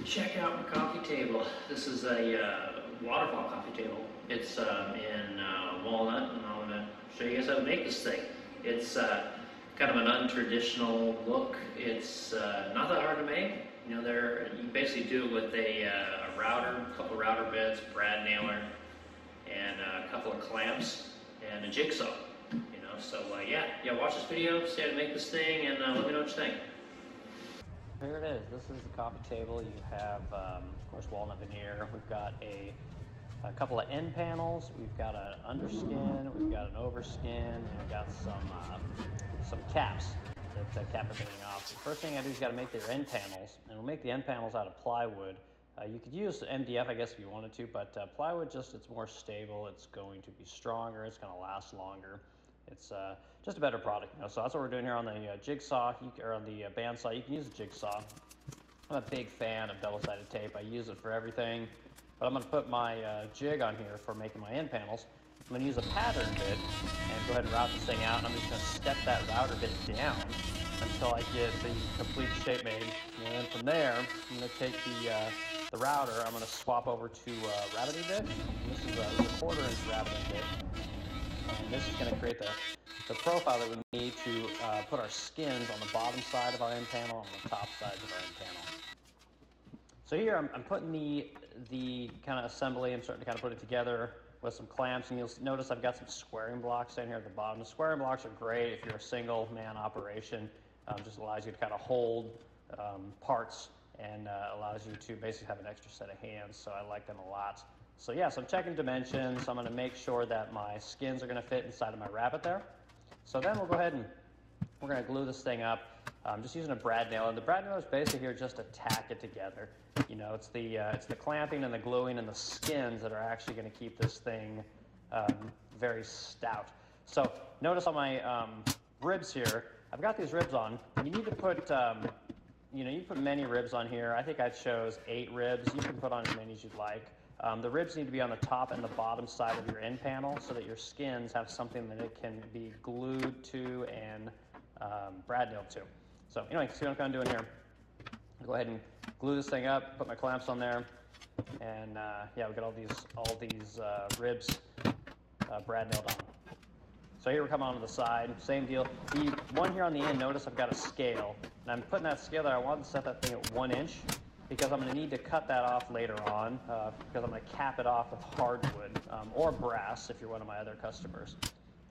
Check out my coffee table. This is a Waterfall coffee table. It's in walnut, and I'm going to show you guys how to make this thing. It's kind of an untraditional look. It's not that hard to make. You know, you basically do it with a router, a couple router bits, brad nailer, and a couple of clamps, and a jigsaw. You know, so yeah, watch this video, see how to make this thing, and let me know what you think. Here it is. This is the coffee table. You have, of course, walnut veneer. We've got a couple of end panels. We've got an underskin. We've got an overskin, and we've got some caps that cap everything off. The first thing I do is got to make their end panels, and we'll make the end panels out of plywood. You could use MDF, I guess, if you wanted to, but plywood it's more stable. It's going to be stronger. It's going to last longer. It's just a better product, you know. So that's what we're doing here on the jigsaw, or on the bandsaw. You can use a jigsaw. I'm a big fan of double-sided tape. I use it for everything. But I'm going to put my jig on here for making my end panels. I'm going to use a pattern bit and go ahead and route this thing out. And I'm just going to step that router bit down until I get the complete shape made. And then from there, I'm going to take the router. I'm going to swap over to rabbiting bit. And this is a 1/4 inch rabbiting bit. And this is going to create the profile that we need to put our skins on the bottom side of our end panel and on the top sides of our end panel. So here I'm putting the kind of assembly. I'm starting to kind of put it together with some clamps, and you'll notice I've got some squaring blocks down here at the bottom. The squaring blocks are great if you're a single man operation. Just allows you to kind of hold parts and allows you to basically have an extra set of hands. So I like them a lot. So yeah, so I'm checking dimensions. I'm going to make sure that my skins are going to fit inside of my rabbit there. So then we'll go ahead and we're going to glue this thing up. I'm just using a brad nail, and the brad nail is basically here just to tack it together. You know, it's the clamping and the gluing and the skins that are actually going to keep this thing very stout. So notice on my ribs here, I've got these ribs on. You need to put you know, you put many ribs on here. I think I chose 8 ribs. You can put on as many as you'd like. The ribs need to be on the top and the bottom side of your end panel so that your skins have something that it can be glued to and brad nailed to. So anyway, see what I'm kind of doing here. I'll go ahead and glue this thing up, put my clamps on there, and yeah, we got all these ribs brad nailed on. So here we're coming onto the side, same deal. The one here on the end, notice I've got a scale, and I'm putting that scale there. I want to set that thing at 1 inch because I'm going to need to cut that off later on because I'm going to cap it off with hardwood or brass if you're one of my other customers.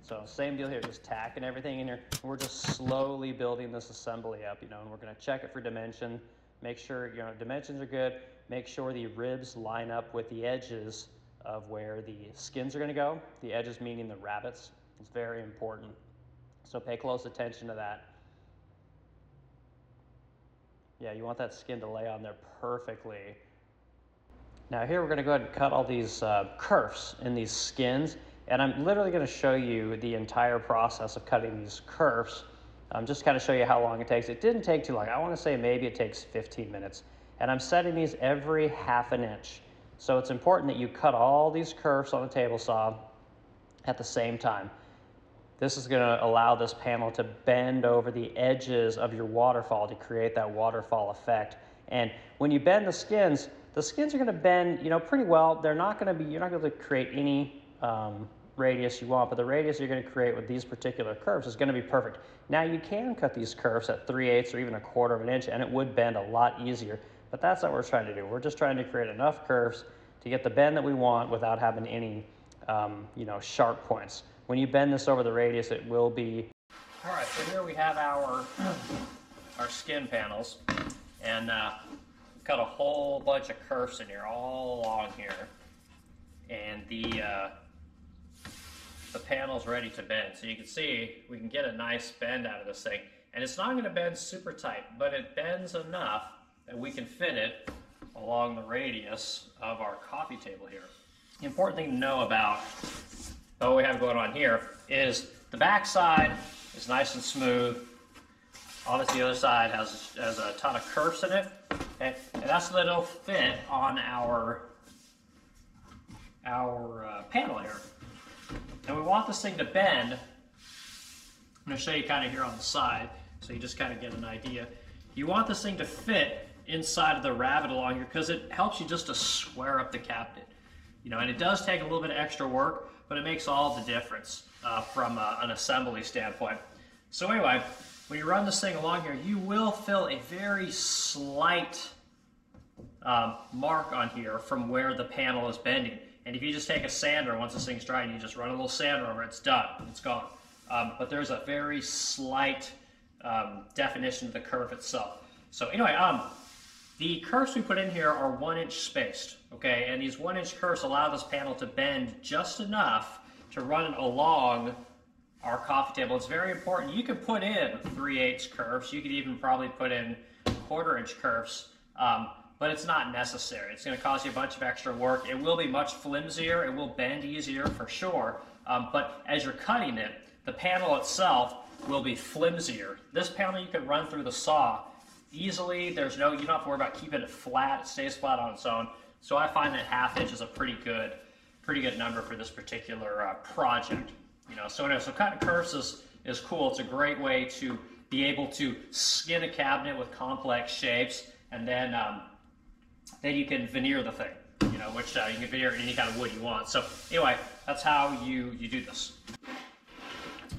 So same deal here, just tacking everything in here. We're just slowly building this assembly up, you know, and we're going to check it for dimension, make sure, you know, dimensions are good, make sure the ribs line up with the edges of where the skins are going to go. The edges meaning the rabbits. It's very important. So pay close attention to that. Yeah, you want that skin to lay on there perfectly. Now here we're going to go ahead and cut all these kerfs in these skins. And I'm literally going to show you the entire process of cutting these kerfs, just kind of show you how long it takes. It didn't take too long. I want to say maybe it takes 15 minutes. And I'm setting these every 1/2 inch. So it's important that you cut all these kerfs on a table saw at the same time. This is going to allow this panel to bend over the edges of your waterfall to create that waterfall effect. And when you bend the skins are going to bend, you know, pretty well. They're not going to be, you're not going to create any radius you want, but the radius you're going to create with these particular curves is going to be perfect. Now you can cut these curves at 3/8 or even 1/4 inch, and it would bend a lot easier, but that's not what we're trying to do. We're just trying to create enough curves to get the bend that we want without having any you know, sharp points. When you bend this over the radius, it will be. All right, so here we have our skin panels, and cut a whole bunch of kerfs in here, all along here, and the panel's ready to bend. So you can see we can get a nice bend out of this thing. And it's not going to bend super tight, but it bends enough that we can fit it along the radius of our coffee table here. The important thing to know about what we have going on here is the back side is nice and smooth. Obviously the other side has a ton of kerfs in it. Okay? And that's so that it'll fit on our panel here. And we want this thing to bend. I'm going to show you kind of here on the side so you just kind of get an idea. You want this thing to fit inside of the rabbet along here because it helps you just to square up the cabinet. You know, and it does take a little bit of extra work, but it makes all the difference from an assembly standpoint. So anyway, when you run this thing along here, you will feel a very slight mark on here from where the panel is bending. And if you just take a sander, once this thing's dry, and you just run a little sander over it, it's done, it's gone. But there's a very slight definition of the curve itself. So anyway, the curves we put in here are 1 inch spaced, okay? And these 1 inch curves allow this panel to bend just enough to run it along our coffee table. It's very important. You could put in 3/8 curves. You could even probably put in 1/4 inch curves, but it's not necessary. It's going to cause you a bunch of extra work. It will be much flimsier. It will bend easier for sure, but as you're cutting it, the panel itself will be flimsier. This panel you can run through the saw easily. You don't have to worry about keeping it flat. It stays flat on its own. So I find that 1/2 inch is a pretty good number for this particular project. You know, so anyway, so cutting curves is cool. It's a great way to be able to skin a cabinet with complex shapes, and then you can veneer the thing. You know, which you can veneer any kind of wood you want. So anyway, that's how you do this.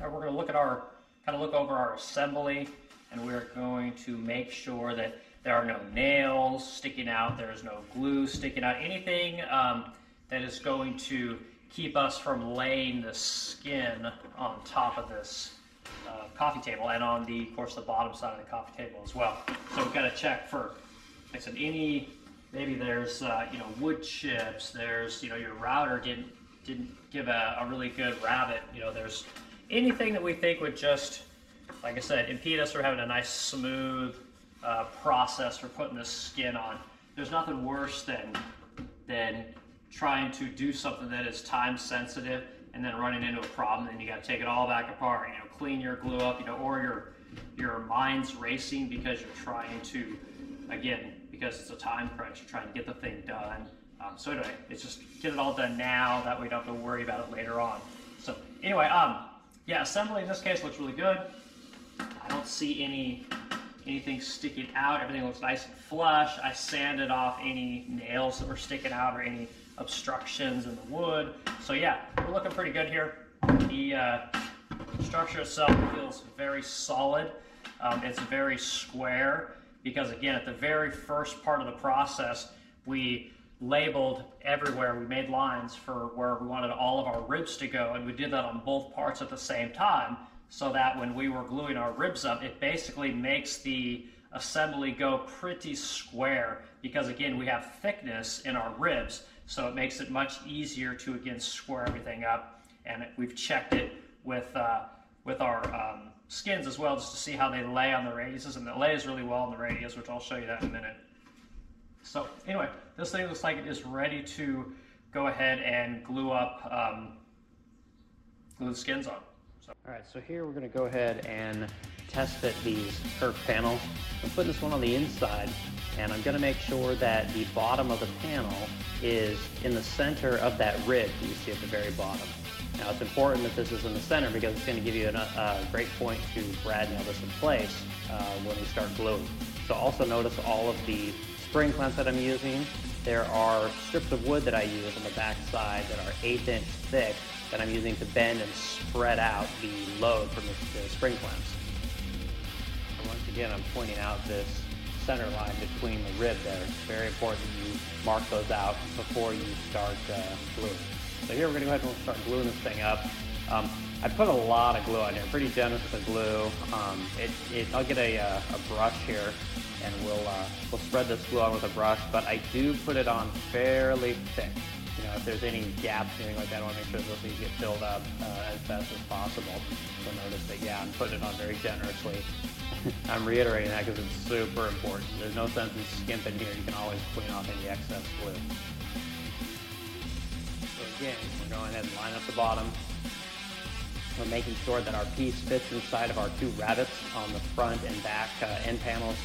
All right, we're going to look over our assembly, and we're going to make sure that there are no nails sticking out, there's no glue sticking out, anything that is going to keep us from laying the skin on top of this coffee table, and on of course, the bottom side of the coffee table as well. So we've got to check for, like I said, maybe there's wood chips, there's your router didn't give a really good rabbet, there's anything that we think would just, like I said, impede us from having a nice smooth process for putting this skin on. There's nothing worse than trying to do something that is time sensitive and then running into a problem, and you got to take it all back apart, clean your glue up, or your mind's racing because you're trying to, again, because it's a time crunch, you're trying to get the thing done. So anyway, it's just get it all done now, that way you don't have to worry about it later on. So anyway, yeah, assembly in this case looks really good. I don't see anything sticking out. Everything looks nice and flush. I sanded off any nails that were sticking out or any obstructions in the wood. So yeah, we're looking pretty good here. The structure itself feels very solid. It's very square because, again, at the very first part of the process, we labeled everywhere. We made lines for where we wanted all of our ribs to go, and we did that on both parts at the same time, so that when we were gluing our ribs up, it basically makes the assembly go pretty square because, again, we have thickness in our ribs, so it makes it much easier to, again, square everything up. And we've checked it with our skins as well, just to see how they lay on the radiuses, and it lays really well on the radius, which I'll show you that in a minute. So anyway, this thing looks like it is ready to go ahead and glue the skins on. All right, so here we're going to go ahead and test fit these curved panels. I'm putting this one on the inside, and I'm going to make sure that the bottom of the panel is in the center of that rib that you see at the very bottom. Now, it's important that this is in the center because it's going to give you a great point to brad nail this in place when we start gluing. So also notice all of the spring clamps that I'm using. There are strips of wood that I use on the back side that are 1/8 inch thick that I'm using to bend and spread out the load from the spring clamps. And once again, I'm pointing out this center line between the rib there. It's very important that you mark those out before you start gluing. So here we're going to go ahead and start gluing this thing up. I put a lot of glue on here, pretty generous with the glue. I'll get a brush here, and we'll spread this glue on with a brush, but I do put it on fairly thick. If there's any gaps or anything like that, I want to make sure those things get filled up as best as possible. So notice that, yeah, I'm putting it on very generously. I'm reiterating that because it's super important. There's no sense in skimping here. You can always clean off any excess glue. So again, we're going ahead and line up the bottom. We're making sure that our piece fits inside of our two rabbets on the front and back end panels.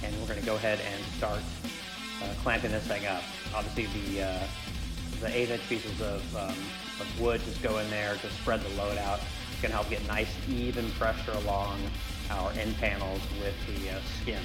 And we're going to go ahead and start clamping this thing up. Obviously, the 1/8 inch pieces of wood just go in there to spread the load out. It's going to help get nice even pressure along our end panels with the skin.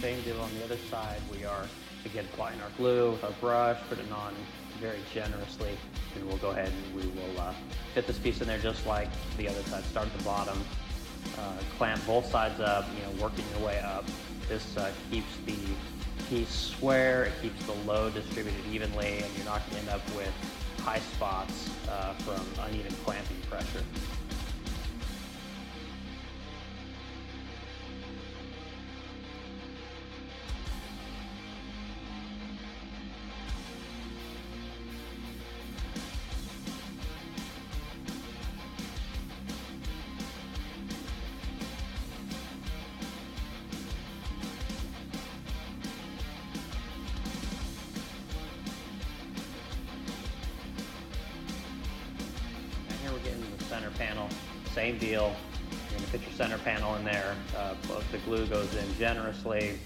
same deal on the other side. We are, again, applying our glue with our brush, put it on very generously, and we'll go ahead and we will fit this piece in there just like the other side. Start at the bottom, clamp both sides up, working your way up. This keeps the piece square, it keeps the load distributed evenly, and you're not going to end up with high spots from uneven clamping pressure. Center panel, same deal. You're going to put your center panel in there. The glue goes in generously.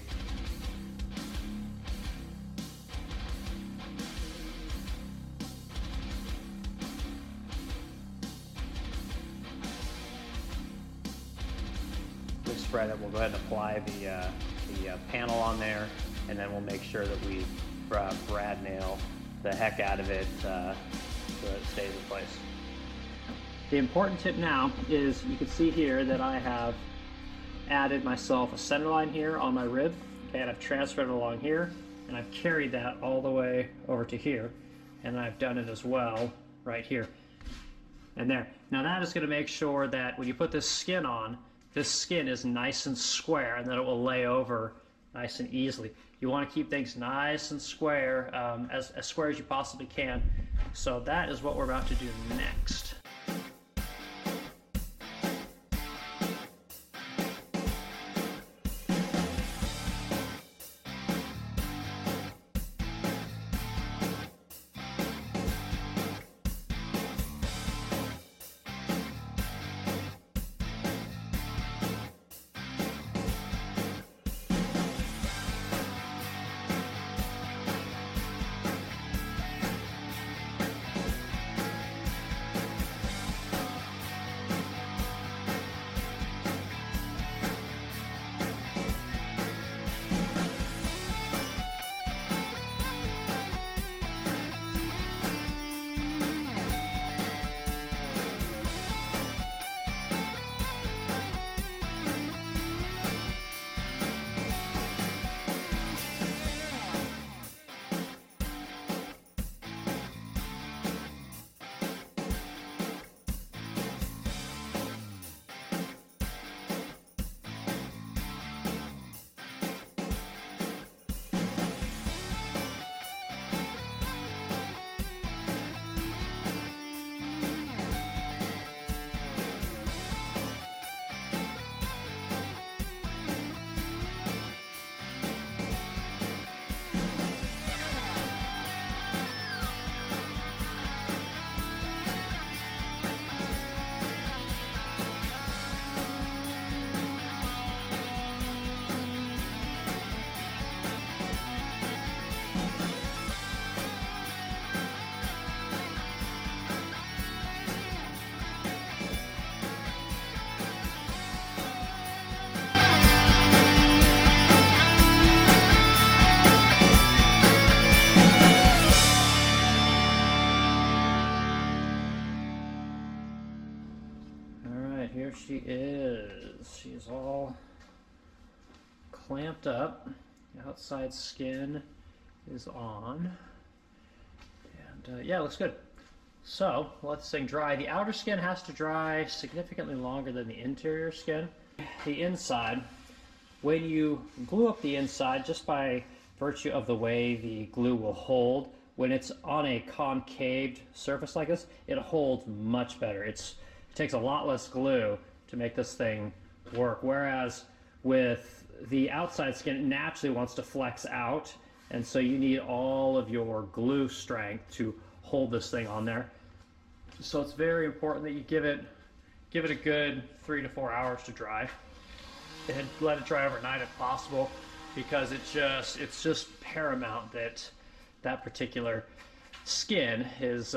We spread it. We'll go ahead and apply the panel on there, and then we'll make sure that we brad nail the heck out of it so that it stays in place. The important tip now is you can see here that I have added myself a center line here on my rib, okay, and I've transferred it along here, and I've carried that all the way over to here, and I've done it as well right here and there. Now that is going to make sure that when you put this skin on, this skin is nice and square, and that it will lay over nice and easily. You want to keep things nice and square, as square as you possibly can. So that is what we're about to do next. Here she is. She's all clamped up. The outside skin is on. And yeah, looks good. So let this thing dry. The outer skin has to dry significantly longer than the interior skin. The inside, when you glue up the inside, just by virtue of the way the glue will hold, when it's on a concaved surface like this, it holds much better. It takes a lot less glue to make this thing work, whereas with the outside skin, it naturally wants to flex out, and so you need all of your glue strength to hold this thing on there. So it's very important that you give it a good 3 to 4 hours to dry, and let it dry overnight if possible, because it's just paramount that that particular skin is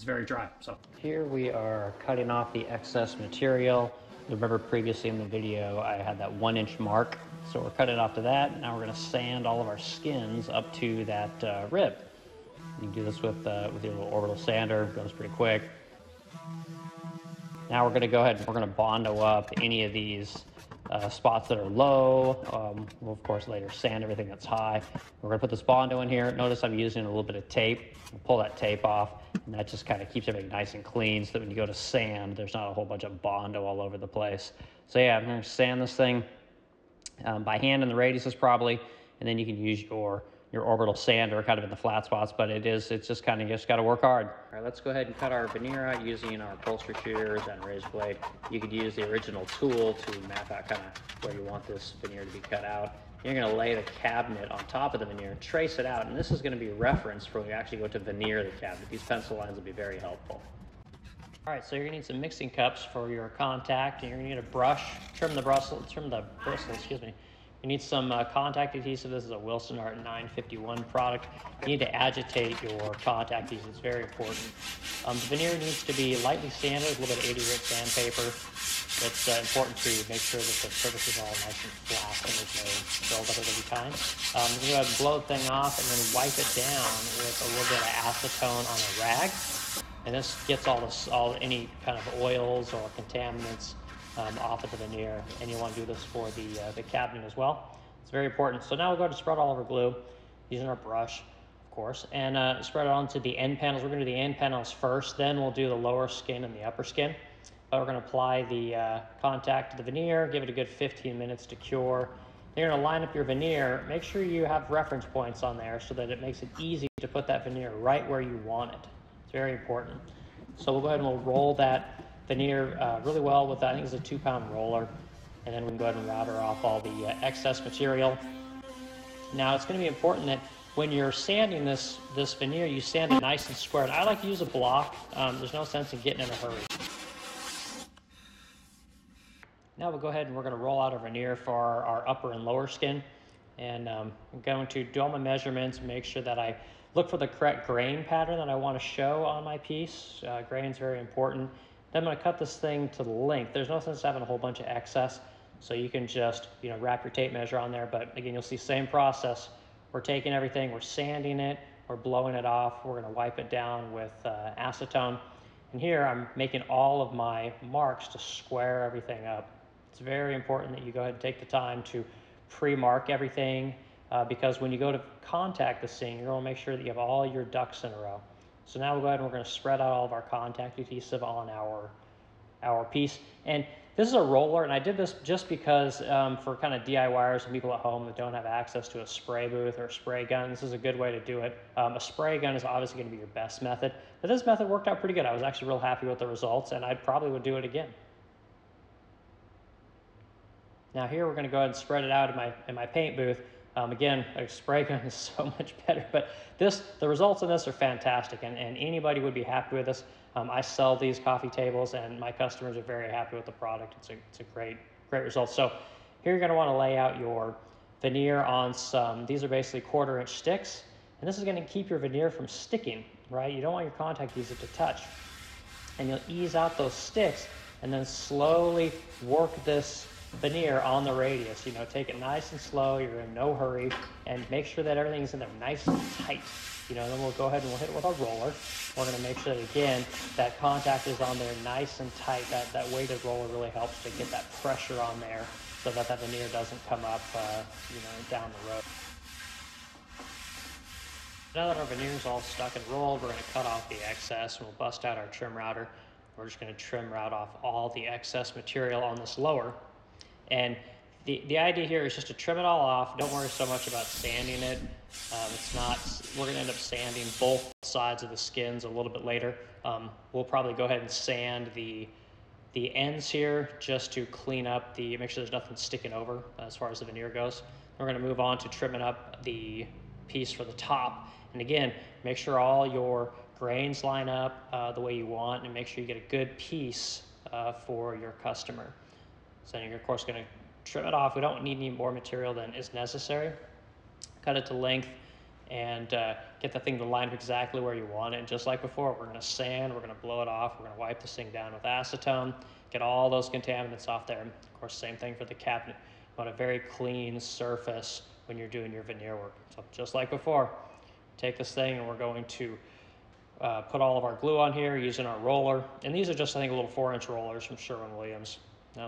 very dry. So here we are cutting off the excess material Remember previously in the video, I had that 1-inch mark. So we're cutting it off to that. Now we're gonna sand all of our skins up to that rib. You can do this with your little orbital sander, it goes pretty quick. Now we're gonna go ahead and we're gonna Bondo up any of these spots that are low. We'll of course later sand everything that's high. We're gonna put this Bondo in here. Notice I'm using a little bit of tape. We'll pull that tape off, and that just kind of keeps everything nice and clean so that when you go to sand, there's not a whole bunch of Bondo all over the place. So yeah, I'm gonna sand this thing by hand in the radiuses probably, and then you can use your orbital sander kind of in the flat spots, but it's just kind of, you just got to work hard. All right, let's go ahead and cut our veneer out using our upholstery shears and razor blade. You could use the original tool to map out kind of where you want this veneer to be cut out. You're going to lay the cabinet on top of the veneer, trace it out, and this is going to be a reference for when you actually go to veneer the cabinet. These pencil lines will be very helpful. All right, so you're gonna need some mixing cups for your contact, and you're gonna need a brush, trim the bristle, excuse me. You need some contact adhesive. This is a Wilsonart 951 product. You need to agitate your contact adhesive, it's very important. The veneer needs to be lightly sanded with a little bit of 80 grit sandpaper. It's important to make sure that the surface is all nice and flat and there's no buildup of any kind. You go ahead and blow the thing off and then wipe it down with a little bit of acetone on a rag. And this gets any kind of oils or contaminants off of the veneer, and you want to do this for the cabinet as well. It's very important. So now we'll go ahead and spread all over glue using our brush, of course, and spread it onto the end panels. We're going to do the end panels first, then we'll do the lower skin and the upper skin. But we're going to apply the contact to the veneer, give it a good 15 minutes to cure. You're going to line up your veneer. Make sure you have reference points on there so that it makes it easy to put that veneer right where you want it. It's very important. So we'll go ahead and we'll roll that veneer really well with, I think it's a 2-pound roller, and then we can go ahead and router off all the excess material. Now it's going to be important that when you're sanding this veneer, you sand it nice and square. And I like to use a block. There's no sense in getting in a hurry. Now we'll go ahead and we're going to roll out our veneer for our upper and lower skin. And I'm going to do all my measurements, make sure that I look for the correct grain pattern that I want to show on my piece. Grain is very important. Then I'm going to cut this thing to the length. There's no sense having a whole bunch of excess, so you can just wrap your tape measure on there. But again, you'll see same process. We're taking everything, we're sanding it, we're blowing it off. We're going to wipe it down with acetone. And here I'm making all of my marks to square everything up. It's very important that you go ahead and take the time to pre-mark everything, because when you go to contact this thing, you're going to make sure that you have all your ducks in a row. So now we'll go ahead and we're going to spread out all of our contact adhesive on our piece. And this is a roller, and I did this just because for kind of DIYers and people at home that don't have access to a spray booth or a spray gun, this is a good way to do it. A spray gun is obviously going to be your best method, but this method worked out pretty good. I was actually real happy with the results, and I probably would do it again. Now here we're going to go ahead and spread it out in my paint booth. Again, a spray gun is so much better, but the results of this are fantastic, and anybody would be happy with this. I sell these coffee tables, and my customers are very happy with the product. It's a great result. So here you're going to want to lay out your veneer on these are basically 1/4-inch sticks, and this is going to keep your veneer from sticking, right? You don't want your contact adhesive to touch. And you'll ease out those sticks, and then slowly work this veneer on the radius. Take it nice and slow. You're in no hurry, and make sure that everything's in there nice and tight. Then we'll go ahead and we'll hit it with our roller. We're going to make sure that, again, that contact is on there nice and tight. That weighted roller really helps to get that pressure on there so that veneer doesn't come up down the road. Now that our veneer is all stuck and rolled, we're going to cut off the excess, and we'll bust out our trim router. We're just going to trim route off all the excess material on this lower. And the idea here is just to trim it all off. Don't worry so much about sanding it. We're going to end up sanding both sides of the skins a little bit later. We'll probably go ahead and sand the ends here just to clean up make sure there's nothing sticking over as far as the veneer goes. We're going to move on to trimming up the piece for the top. And again, make sure all your grains line up the way you want, and make sure you get a good piece for your customer. So you're, of course, going to trim it off. We don't need any more material than is necessary. Cut it to length. and get the thing to line up exactly where you want it. And just like before, we're going to sand, we're going to blow it off, we're going to wipe this thing down with acetone, get all those contaminants off there. Of course, same thing for the cabinet. You want a very clean surface when you're doing your veneer work. So just like before, take this thing and we're going to put all of our glue on here using our roller. And these are just, I think, little 4-inch rollers from Sherwin-Williams.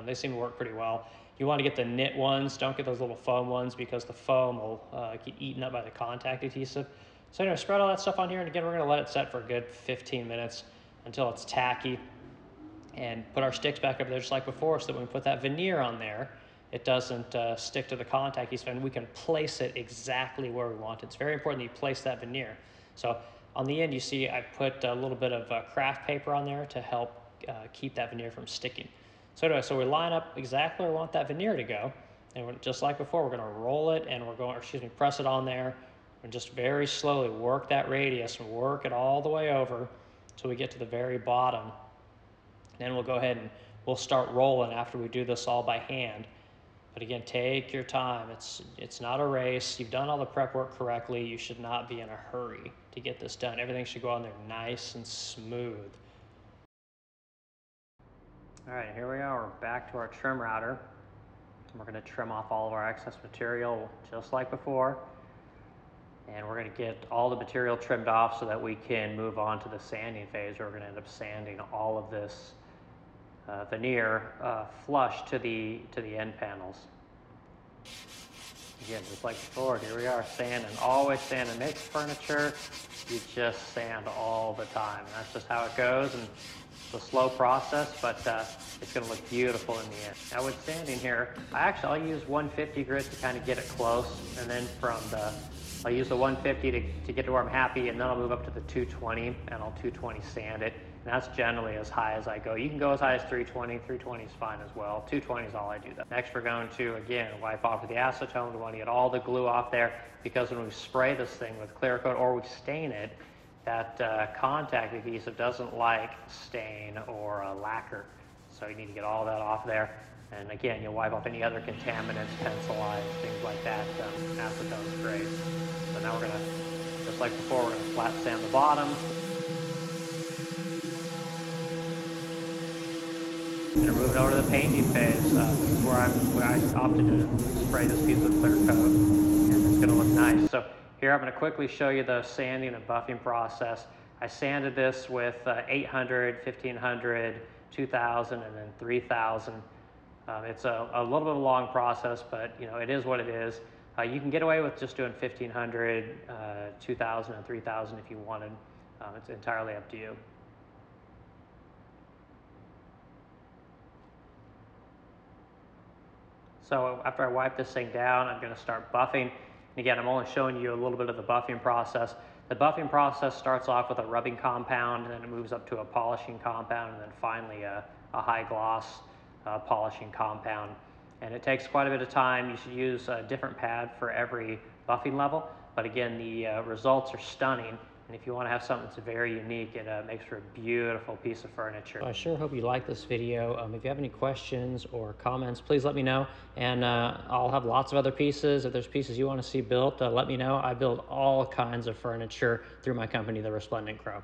They seem to work pretty well. You want to get the knit ones, don't get those little foam ones because the foam will get eaten up by the contact adhesive. So anyway, spread all that stuff on here, and again, we're going to let it set for a good 15 minutes until it's tacky. And put our sticks back up there just like before, so that when we put that veneer on there, it doesn't stick to the contact adhesive, and we can place it exactly where we want it. It's very important that you place that veneer. So on the end, you see I put a little bit of craft paper on there to help keep that veneer from sticking. So anyway, so we line up exactly where we want that veneer to go, and just like before, we're going to roll it, and we're going, or excuse me, press it on there, and just very slowly work that radius and work it all the way over until we get to the very bottom. Then we'll go ahead and we'll start rolling after we do this all by hand. But again, take your time. It's not a race. You've done all the prep work correctly. You should not be in a hurry to get this done. Everything should go on there nice and smooth. All right, here we are. We're back to our trim router. We're going to trim off all of our excess material just like before. And we're going to get all the material trimmed off so that we can move on to the sanding phase, where we're going to end up sanding all of this veneer flush to the end panels. Again, just like before, here we are sanding, always sanding. Makes furniture, you just sand all the time. And that's just how it goes, and it's a slow process, but it's going to look beautiful in the end. Now with sanding here, I'll use 150 grit to kind of get it close, and then I'll use the 150 to get to where I'm happy, and then I'll move up to the 220, and I'll 220 sand it. And that's generally as high as I go. You can go as high as 320. 320 is fine as well. 220 is all I do. Next, we're going to, again, wipe off with the acetone. We want to get all the glue off there, because when we spray this thing with clear coat or we stain it, that contact adhesive doesn't like stain or lacquer. So you need to get all that off there. And again, you'll wipe off any other contaminants, pencil lines, things like that. Acetone is great. So now we're going to, just like before, we're going to flat sand the bottom. And move it over to the painting phase, where I opted to spray this piece with clear coat, and it's going to look nice. So here I'm going to quickly show you the sanding and buffing process. I sanded this with 800, 1500, 2000, and then 3000. It's a little bit of a long process, but it is what it is. You can get away with just doing 1500, 2000, and 3000 if you wanted. It's entirely up to you. So after I wipe this thing down, I'm going to start buffing. And again, I'm only showing you a little bit of the buffing process. The buffing process starts off with a rubbing compound, and then it moves up to a polishing compound, and then finally a high gloss polishing compound. And it takes quite a bit of time. You should use a different pad for every buffing level. But again, the results are stunning. And if you want to have something that's very unique, it makes for a beautiful piece of furniture. I sure hope you like this video. If you have any questions or comments, please let me know. And I'll have lots of other pieces. If there's pieces you want to see built, let me know. I build all kinds of furniture through my company, The Resplendent Crow.